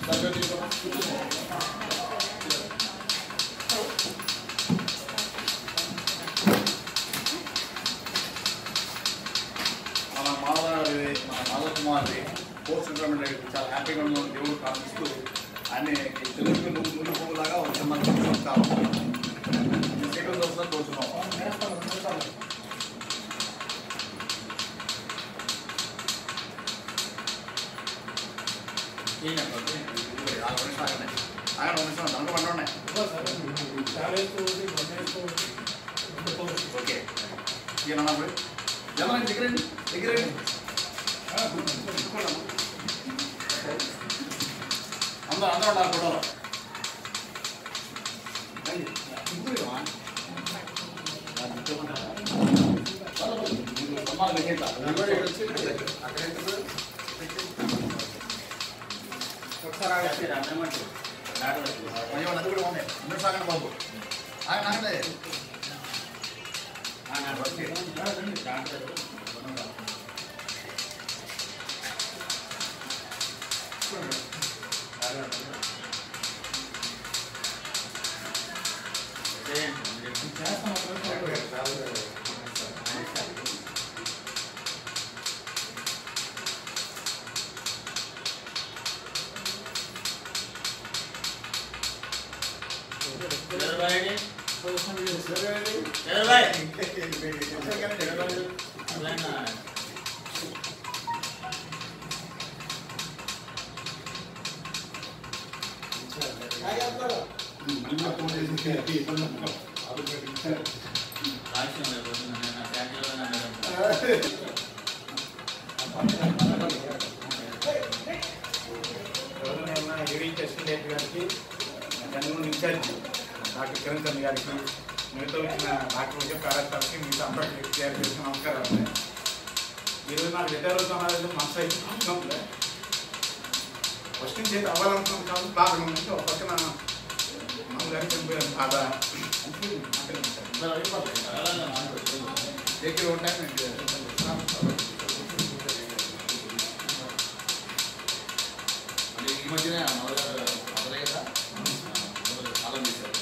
మన Madhava కుమార్ది post retirement చాలా హ్యాపీగా ఉన్నాను. దేవుడు ప్రార్థిస్తూ ఆయన తెలుగు ముందు పువ్వులాగా ఒక చిన్న సెకండ్ వస్తుందని కోరుతున్నాం. ఓకే జనం దగ్గరండి దగ్గరండి అందరూ అందరూ ఉండాలి ఫోటోలో. ఒకసారి అది కూడా ఉన్నాయి. అందరూ సాగండి బాబు. నాకండి డాక్టర్ కిరణ్ చంద్ర గారికి, మిగతా వచ్చిన డాక్టర్ కార్యక్రమానికి మిగతా అందరికీ చేసిన నమస్కారాలు. ఈరోజు నాకు రిటైర్ అవుతున్నారు మనసు అయితే ఫస్ట్ నుంచి అయితే అవ్వాలనుకున్నాం కాబట్టి బాధ నుంచి ఒక పక్కన మన గారికి చనిపోయాను బాధ దగ్గర ఉంటాయి. ఈ మధ్యనే మొదలయ్యే కదా కాలం చేశారు.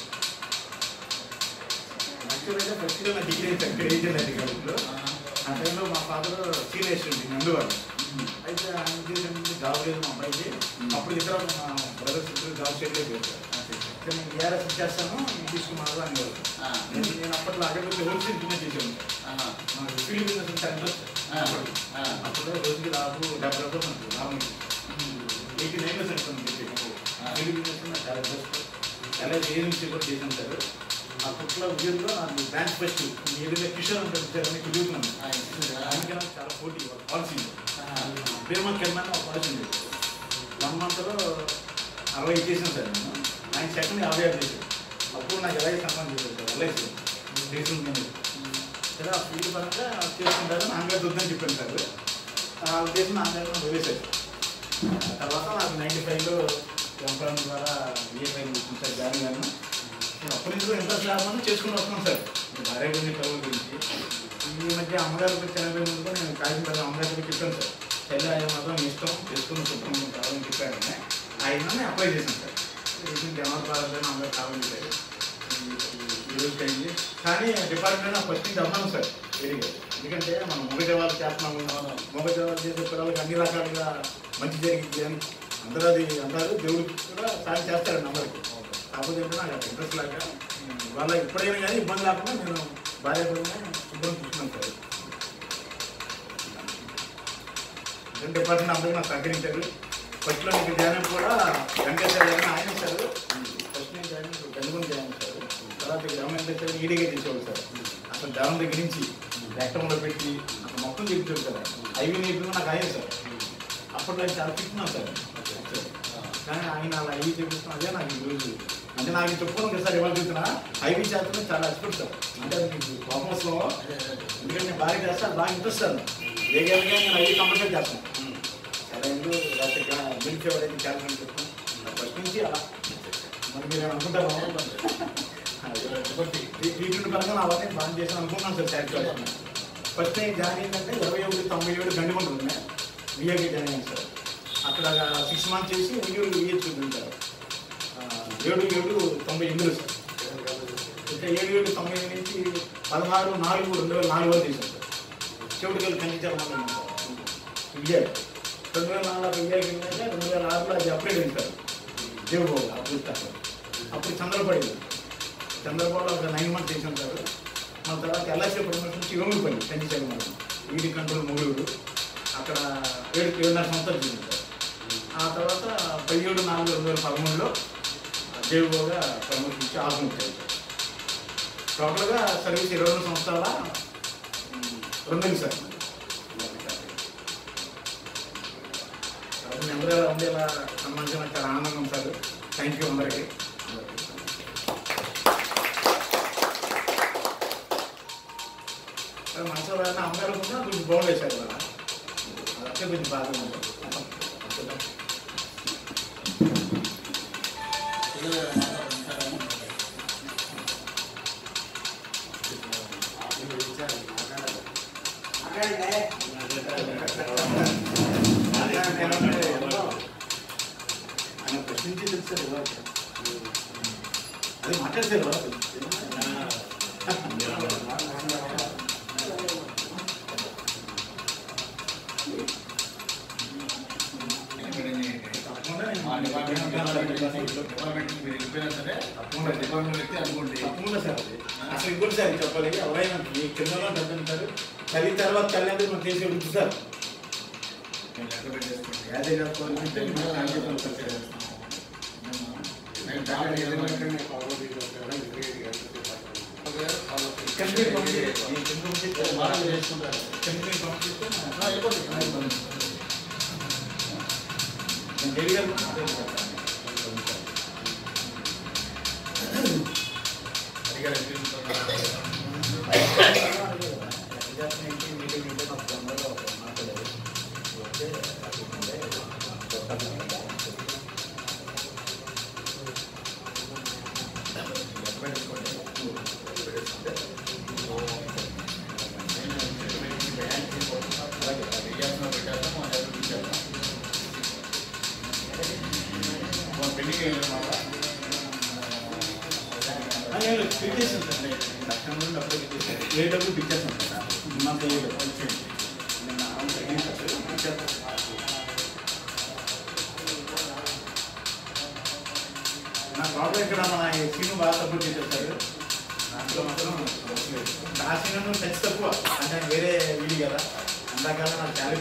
యాక్చువల్ అయితే ఫస్ట్గా నా డిగ్రీ రీజనల్ అగ్రికల్చర్లో ఆ టైంలో మా ఫాదర్ సీనియర్ స్టూడెంట్ నందువారు. అయితే ఆయన చేసిన జాబ్ లేదు మా అబ్బాయికి. అప్పుడు ఇద్దరు మా బ్రదర్స్ ఇద్దరు జాబ్ చేయలేదు. నేను ఏఆర్ఎస్ ఇచ్చేస్తాను తీసుకున్నాను అనేవారు. నేను అప్పట్లో అగ్రికల్చర్ హోల్సేల్ బిజినెస్ చేసాను. నాకు ఫీల్డ్ బిజినెస్ అంటే ఇంట్రెస్ట్. అప్పుడు రోజుకి దాదాపు 70 రూపాయలు మనకు లాభం. 89% ఫీల్డ్ బిజినెస్ నాకు చాలా ఇంట్రెస్ట్. ఎలా ఏజెన్సీ కూడా చేసాను సార్. అప్పట్లో ఉద్యోగంలో నాకు బ్రాంచ్ ఫస్ట్ ఏదైనా కిషోర్ ఉంటుంది సార్ అని తిరుగుతున్నాను. ఆయనకి నాకు చాలా పోటీ పాలసీ ప్రేమ కెమ్మని ఒక పాలసీ ఉంది. 1 మంత్లో 60 చేసాను సార్ నేను. ఆయన సెకండ్ 56 చేశాను. అప్పుడు నాకు ఎలాగే సంబంధం చేశాను సార్. ఎల్ఐసి చేసింది సరే ఆ ఫీల్డ్ పరంగా చేసుకుంటారు. నాన్నగారు వద్దని చెప్పాను సార్. ఆ ఉద్దేశం నాన్నగారు వదిలేశారు. తర్వాత నాకు 95లో ఎంప్లాయ్మెంట్ ద్వారా విఏఐ వచ్చింది సార్ జాయిన్ గారు. నేను అప్పటి నుంచి ఇంట్రెస్ట్ లేకుండా చేసుకుని వస్తున్నాను సార్. భార్య గురించి పిల్లల గురించి. ఈ మధ్య అమ్మగారు చనిపోయిన ముందు నేను కాగితం అమ్మగారికి చెప్పాను సార్. చెల్లి ఆయన మాత్రం ఇష్టం చేసుకుని సుఖం కావాలని చెప్పారని ఆయన అప్లై చేశాను సార్. జనవరి ప్రారంభంలో అమ్మగారు కావాలని చెప్పారు. ఈ రోజుకి అయింది. కానీ డిపార్ట్మెంట్ ఫస్ట్ నుంచి అన్నాను సార్ వేడిగా. ఎందుకంటే మనం మగ జవాబు చేస్తున్నాము. మగ జవాబు చేసే పిల్లలకి అన్ని రకాలుగా మంచి జరిగింది అని అందరూ అది అంటారు. దేవుడికి కూడా సాయం చేస్తారండి అందరికీ. కాకపోతే నాకు అది ఇంట్రెస్ట్ లాగా వాళ్ళ ఎప్పుడైనా కానీ ఇబ్బంది లేకుండా నేను భార్య పరంగా శుభ్రం చూస్తున్నాను సార్. డిపార్ట్మెంట్ అందరూ నాకు సహకరించారు. ఫస్ట్లో మీకు జాయిన్ కూడా వెంకటేశ్వర గారు ఆయన సార్. ఫస్ట్ నేను జాయిన్ గండుకొని జాయిన్ సార్. తర్వాత గ్రామీణ ఈడీగా చేసేవాళ్ళు సార్. అసలు గ్రామం దగ్గర నుంచి రక్తంలో పెట్టి అసలు మొత్తం చెప్తారు సార్. ఐవీ నేర్పుగా నాకు అయ్యాను సార్. అప్పట్లో నేను చాలా తిట్టున్నాను సార్. కానీ ఆయన అలా ఐవీ చేపిస్తాను. అదే నాకు ఈరోజు అంటే నాకు చెప్పుకోవడం సార్ ఇవాళ చూస్తున్నా ఐవీ చేస్తున్నా చాలా ఎక్స్పెక్ట్ సార్. అంటే మీకు కామర్స్లో ఎందుకంటే నేను బాగా చేస్తాను, బాగా ఇంట్రెస్ట్ సార్. ఏ గేమ్గా నేను ఐవీ కంపల్సరీ చేస్తాను. చాలా ఎందుకు బిల్స్ ఎవరైతే చేస్తానని చెప్తాను. ఫస్ట్ నుంచి అలా మరి మీరు అనుకుంటారు ట్రీట్మెంట్ పరంగా నా వాళ్ళని బాగా చేసాను అనుకున్నాను సార్. సాటిస్ఫాక్షన్ ఫస్ట్ నేను జాయిన్ ఏంటంటే 2197 గండికొండ ఉన్నాయి. విఏకి జాయిన్ అయ్యాను సార్. అక్కడ 6 మంత్స్ చేసి విఏ 7/7/98 సార్. ఇంకా 7/7/98 నుంచి 16/4/2004 వరకు తీసాం సార్. చెవిటికల్ కంచిచర్మ ఇయ్యాలి 2004 ఇయ్యాలి కింద 2006లో అది అప్గ్రేడ్ అయింది సార్. దేవబాబు అప్పుడు చంద్రబాబులో ఒక 9 months చేసాం సార్. మన తర్వాత ఎల్ఐసి ప్రమోషన్ నుంచి ఇవ్వమిపల్లి కంచిచర్మ ఈడీ కంట్రోల్ మూడూరు అక్కడ 7.5 సంవత్సరాలు చేసింది సార్. ఆ తర్వాత 17/4/2013లో దేవబాబుగా ప్రమోషన్ ఇచ్చి ఆత్మహత్య సార్. టోటల్గా సర్వీస్ 22 సంవత్సరాల 2 నెలలు సార్. అందరూ ఎలా ఉండేలా సంబంధించిన చాలా ఆనందంగా ఉంది సార్. థ్యాంక్ యూ అందరికీ. మనసులో వెళ్ళిన అమ్మాయిలు కూడా కొంచెం బాగుండేది సార్. ఇవాళ అదే కొంచెం బాగా ఉంది. ఆయన ప్రశ్నించి తెలుసు అది మాట్లాడతారు. తప్పకుండా సార్. అసలు ఇంకోటి సార్ చెప్పాలి, ఎవరైనా మీ కిందలో డబ్బులు సార్ చదివిన తర్వాత కళ్యాణ్ మనం చేసే వృత్తి సార్. యాదే చేసుకోవాలంటే ఏ డబ్బులు పిచ్చేస్తాను సార్. మాకు ఏ డబ్బులు నా ప్రాబ్లం ఇక్కడ మన సీను బాగా సపోర్ట్ చేసేస్తారు. దాంట్లో మాత్రం ఆ సీను టచ్ తక్కువ అంటే వేరే వీడి కదా. అందాకాలం నాకు చాలా